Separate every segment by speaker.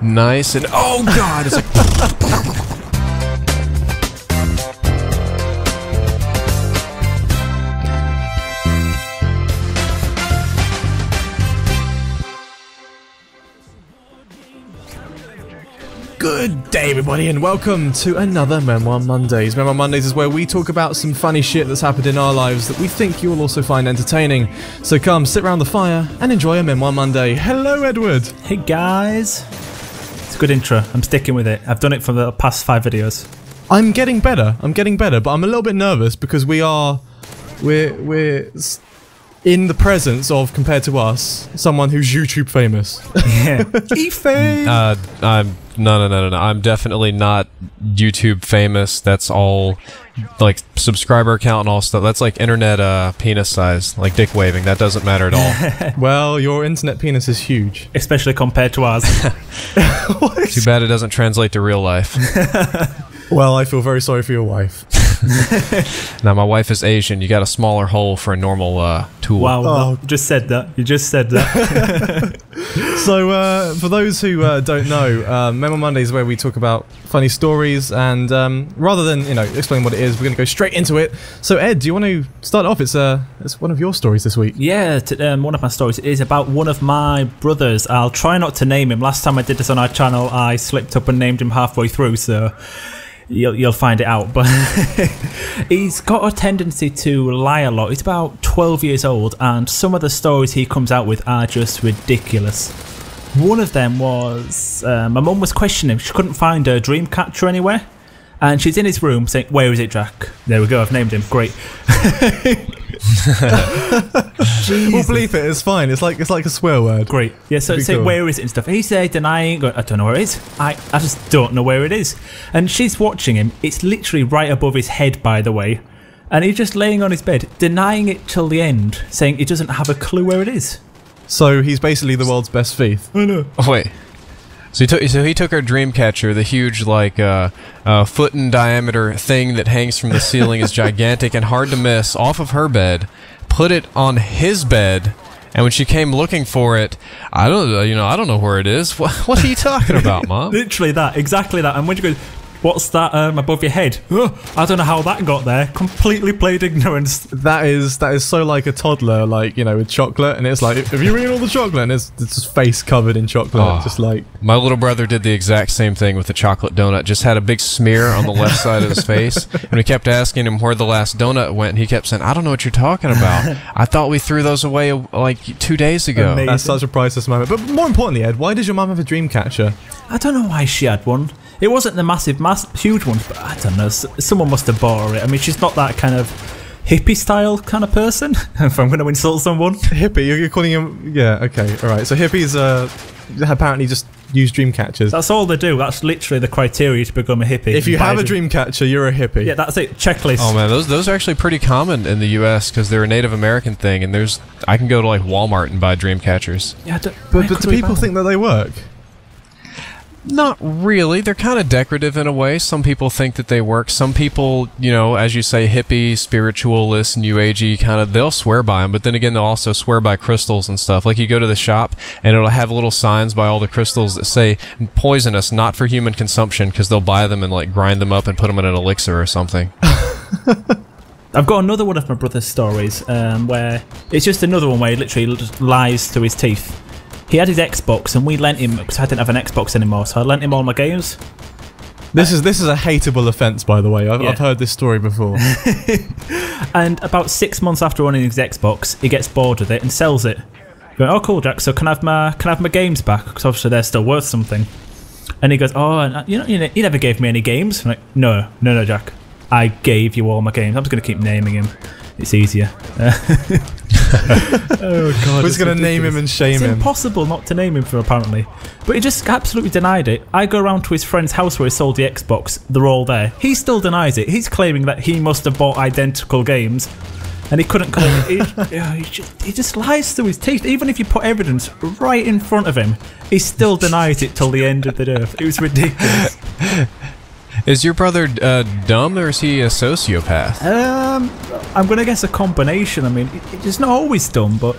Speaker 1: nice and oh god, it's like Good day everybody and welcome to another Memoir Mondays. Memoir Mondays is where we talk about some funny shit that's happened in our lives that we think you'll also find entertaining. So come, sit around the fire and enjoy a Memoir Monday. Hello Edward!
Speaker 2: Hey guys! It's a good intro, I'm sticking with it. I've done it for the past 5 videos.
Speaker 1: I'm getting better, but I'm a little bit nervous because we're in the presence of, compared to us, someone who's YouTube famous.
Speaker 2: Yeah.
Speaker 1: No. I'm definitely not YouTube famous. That's all, like, subscriber count and all stuff. That's like internet penis size, like dick waving. That doesn't matter at all. Well, your internet penis is huge.
Speaker 2: Especially compared to ours.
Speaker 1: Too bad it doesn't translate to real life. Well, I feel very sorry for your wife. Now, my wife is Asian. You got a smaller hole for a normal tool.
Speaker 2: Wow, you just said that. You just said that.
Speaker 1: So, for those who don't know, Memoir Monday is where we talk about funny stories, and rather than, explain what it is, we're going to go straight into it. So, Ed, do you want to start off? It's one of your stories this week.
Speaker 2: Yeah, one of my stories is about one of my brothers. I'll try not to name him. Last time I did this on our channel, I slipped up and named him halfway through, so you'll find it out. But he's got a tendency to lie a lot. He's about 12 years old, and some of the stories he comes out with are just ridiculous. One of them was, my mum was questioning him. She couldn't find her dream catcher anywhere, and she's in his room saying, "Where is it, Jack?" There we go, I've named him. Great.
Speaker 1: We'll bleep it, it's fine. It's like a swear word.
Speaker 2: Great. Yeah, so say, cool. Where is it and stuff. He's there denying, going, I don't know where it is. I just don't know where it is. And she's watching him. It's literally right above his head, by the way. And he's just laying on his bed, denying it till the end, saying he doesn't have a clue where it is.
Speaker 1: So he's basically the world's best thief.
Speaker 2: I know.
Speaker 1: Oh, wait. So he took her dream catcher, the huge, like, foot in diameter thing that hangs from the ceiling, is gigantic and hard to miss, off of her bed, put it on his bed, and when she came looking for it, I don't know where it is. What are you talking about, Mom?
Speaker 2: Literally that, exactly that. And when she goes, "What's that above your head?" Oh, I don't know how that got there. Completely played ignorance.
Speaker 1: That is so like a toddler, like, with chocolate, and it's like, have you eaten all the chocolate? And it's his face covered in chocolate.
Speaker 2: Oh.
Speaker 1: Just like,
Speaker 3: my little brother did the exact same thing with the chocolate donut. Just had a big smear on the left side of his face, and we kept asking him where the last donut went, and he kept saying, "I don't know what you're talking about. I thought we threw those away like 2 days ago."
Speaker 2: Amazing.
Speaker 1: That's such a priceless moment. But more importantly, Ed, why does your mum have a dream catcher?
Speaker 2: I don't know why she had one. It wasn't the huge ones, but I don't know. Someone must have bought her it. I mean, she's not that kind of hippie style kind of person. If I'm going to insult someone,
Speaker 1: hippie, you're calling him? Yeah, okay, all right. So hippies apparently just use dream catchers.
Speaker 2: That's all they do. That's literally the criteria to become a hippie.
Speaker 1: If you have a dream catcher, you're a hippie.
Speaker 2: Yeah, that's it. Checklist.
Speaker 3: Oh man, those are actually pretty common in the U.S. because they're a Native American thing, and I can go to like Walmart and buy dream catchers.
Speaker 2: Yeah,
Speaker 1: but do people think that they work?
Speaker 3: Not really. They're kind of decorative in a way. Some people think that they work. Some people, as you say, hippie, spiritualist, new agey kind of, they'll swear by them. But then again, they'll also swear by crystals and stuff. Like you go to the shop and it'll have little signs by all the crystals that say poisonous, not for human consumption, because they'll buy them and like grind them up and put them in an elixir or something.
Speaker 2: I've got another one of my brother's stories where it's just another one where he literally just lies to his teeth. He had his Xbox and we lent him, because I didn't have an Xbox anymore, so I lent him all my games.
Speaker 1: This is a hateable offence, by the way. I've heard this story before.
Speaker 2: And about 6 months after owning his Xbox, he gets bored with it and sells it. Going, "Oh cool, Jack, so can I have my games back? Because obviously they're still worth something." And he goes, "Oh, you never gave me any games." I'm like, No, Jack. I gave you all my games. I'm just going to keep naming him. It's easier. Oh god,
Speaker 1: we're just going to name him and shame him.
Speaker 2: It's impossible not to name him for, apparently. But he just absolutely denied it. I go around to his friend's house where he sold the Xbox. They're all there. He still denies it. He's claiming that he must have bought identical games, and he couldn't claim it. He just lies through his teeth. Even if you put evidence right in front of him, he still denies it till the end of the earth. It was ridiculous.
Speaker 3: Is your brother dumb, or is he a sociopath?
Speaker 2: I'm going to guess a combination. I mean, he's not always dumb, but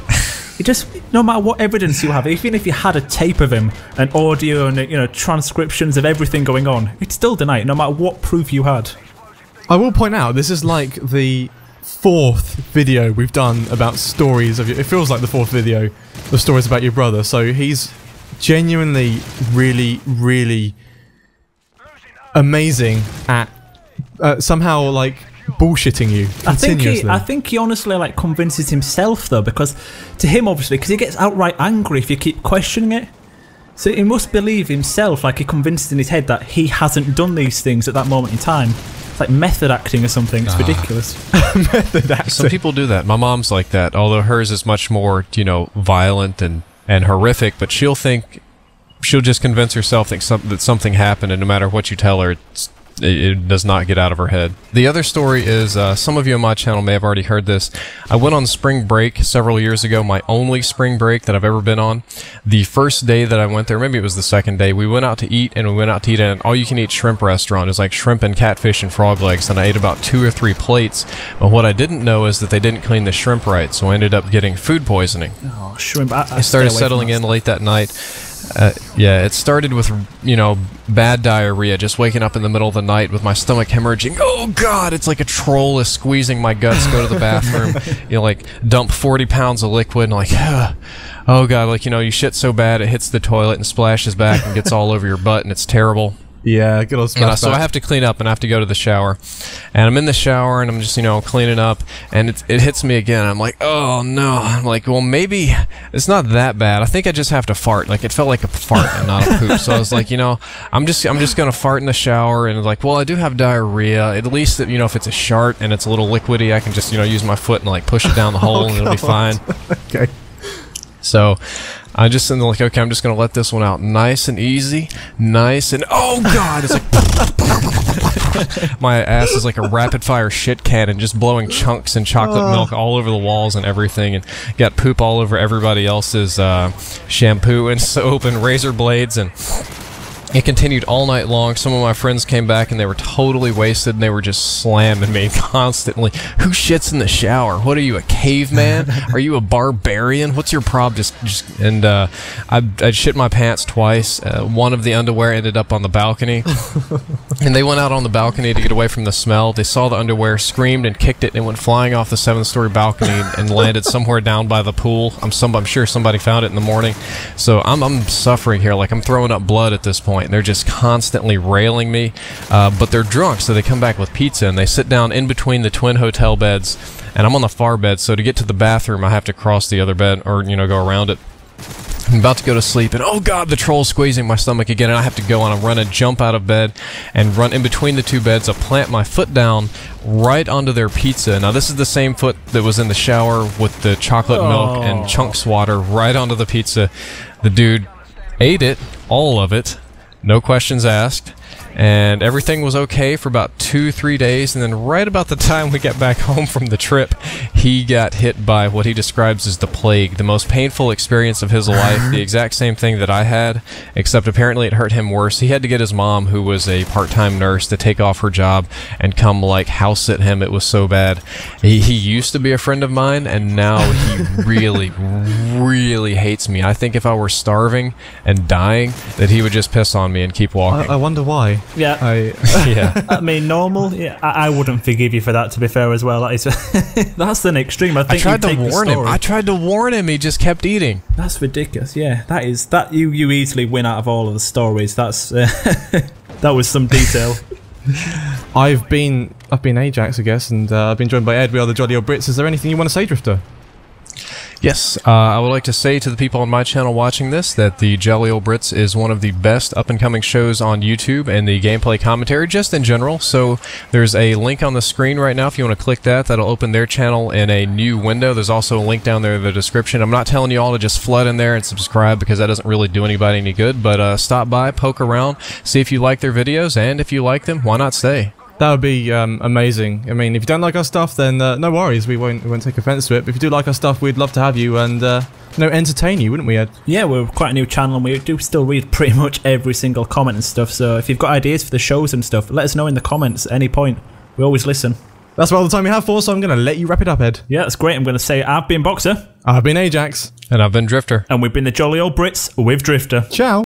Speaker 2: he just no matter what evidence you have, even if you had a tape of him, an audio and transcriptions of everything going on, it'd still deny it, no matter what proof you had.
Speaker 4: I will point out, this is like the 4th video we've done about stories of you. It feels like the 4th video of stories about your brother. So he's genuinely really, really amazing at somehow like bullshitting you continuously.
Speaker 2: I think he honestly like convinces himself though, because to him obviously, because he gets outright angry if you keep questioning it. So he must believe himself, like he convinced in his head that he hasn't done these things at that moment in time. It's like method acting or something. It's ridiculous.
Speaker 4: Method acting.
Speaker 3: Some people do that. My mom's like that, although hers is much more, violent and horrific, but she'll just convince herself that something happened, and no matter what you tell her, it does not get out of her head. The other story is, some of you on my channel may have already heard this. I went on spring break several years ago, my only spring break that I've ever been on. The first day that I went there, maybe it was the second day, we went out to eat, and we went out to eat at an all-you-can-eat shrimp restaurant. It was like shrimp and catfish and frog legs, and I ate about 2 or 3 plates. But what I didn't know is that they didn't clean the shrimp right, so I ended up getting food poisoning.
Speaker 2: Oh, shrimp. I
Speaker 3: started settling in late that night. It started with, bad diarrhea, just waking up in the middle of the night with my stomach hemorrhaging. Oh, God, it's like a troll is squeezing my guts, go to the bathroom, dump 40 pounds of liquid, and like, oh, God, you shit so bad it hits the toilet and splashes back and gets all over your butt, and it's terrible.
Speaker 4: Yeah, good old splash.
Speaker 3: So I have to clean up, and I have to go to the shower. And I'm in the shower, and I'm just, cleaning up, and it hits me again. I'm like, oh, no. I'm like, well, maybe it's not that bad. I think I just have to fart. Like, it felt like a fart and not a poop. So I was like, I'm just going to fart in the shower, and like, well, I do have diarrhea. At least, if it's a shart and it's a little liquidy, I can just, use my foot and, like, push it down the hole, and it'll be fine.
Speaker 4: Okay.
Speaker 3: So I just am like, okay, I'm just going to let this one out nice and easy, oh, God, it's like my ass is like a rapid-fire shit cannon, just blowing chunks and chocolate milk all over the walls and everything, and got poop all over everybody else's shampoo and soap and razor blades, and it continued all night long. Some of my friends came back and they were totally wasted, and they were just slamming me constantly. Who shits in the shower? What are you, a caveman? Are you a barbarian? What's your problem? I shit my pants twice. One of the underwear ended up on the balcony, and they went out on the balcony to get away from the smell. They saw the underwear, screamed and kicked it, and it went flying off the 7th-story balcony and landed somewhere down by the pool. I'm sure somebody found it in the morning. So I'm suffering here, like I'm throwing up blood at this point. And they're just constantly railing me, but they're drunk, so they come back with pizza, and they sit down in between the twin hotel beds, and I'm on the far bed, so to get to the bathroom, I have to cross the other bed, or, go around it. I'm about to go to sleep, and oh, God, the troll's squeezing my stomach again, and I have to go, and I run and jump out of bed, and run in between the 2 beds. I plant my foot down right onto their pizza. Now, this is the same foot that was in the shower with the chocolate milk and chunks water right onto the pizza. The dude ate it, all of it. No questions asked, and everything was okay for about 2-3 days, and then right about the time we got back home from the trip, he got hit by what he describes as the plague, the most painful experience of his life, the exact same thing that I had, except apparently it hurt him worse. He had to get his mom, who was a part-time nurse, to take off her job and come, like, house sit him. It was so bad. He used to be a friend of mine, and now he really, really hates me. I think if I were starving and dying, that he would just piss on me and keep walking.
Speaker 4: I wonder why.
Speaker 2: Yeah.
Speaker 3: Yeah.
Speaker 2: I mean, normal. Yeah, I wouldn't forgive you for that, to be fair, as well. That is, that's an extreme. I
Speaker 3: tried to warn him. I tried to warn him. He just kept eating.
Speaker 2: That's ridiculous. Yeah, that you easily win out of all of the stories. That's that was some detail.
Speaker 4: I've been Ajax, I guess, and I've been joined by Ed. We are the Jolly Old Brits. Is there anything you want to say, Drifter?
Speaker 3: Yes, I would like to say to the people on my channel watching this that the Jolly Old Brits is one of the best up-and-coming shows on YouTube and the gameplay commentary just in general. So there's a link on the screen right now if you want to click that. That'll open their channel in a new window. There's also a link down there in the description. I'm not telling you all to just flood in there and subscribe because that doesn't really do anybody any good, but stop by, poke around, see if you like their videos, and if you like them, why not stay?
Speaker 4: That would be amazing. I mean, if you don't like our stuff, then no worries. We won't take offense to it. But if you do like our stuff, we'd love to have you and entertain you, wouldn't we, Ed?
Speaker 2: Yeah, we're quite a new channel, and we do still read pretty much every single comment and stuff. So if you've got ideas for the shows and stuff, let us know in the comments at any point. We always listen.
Speaker 4: That's about all the time we have for, so I'm going to let you wrap it up, Ed.
Speaker 2: Yeah, that's great. I'm going to say I've been Boxer.
Speaker 4: I've been Ajax.
Speaker 1: And I've been Drifter.
Speaker 2: And we've been the Jolly Old Brits with Drifter.
Speaker 4: Ciao.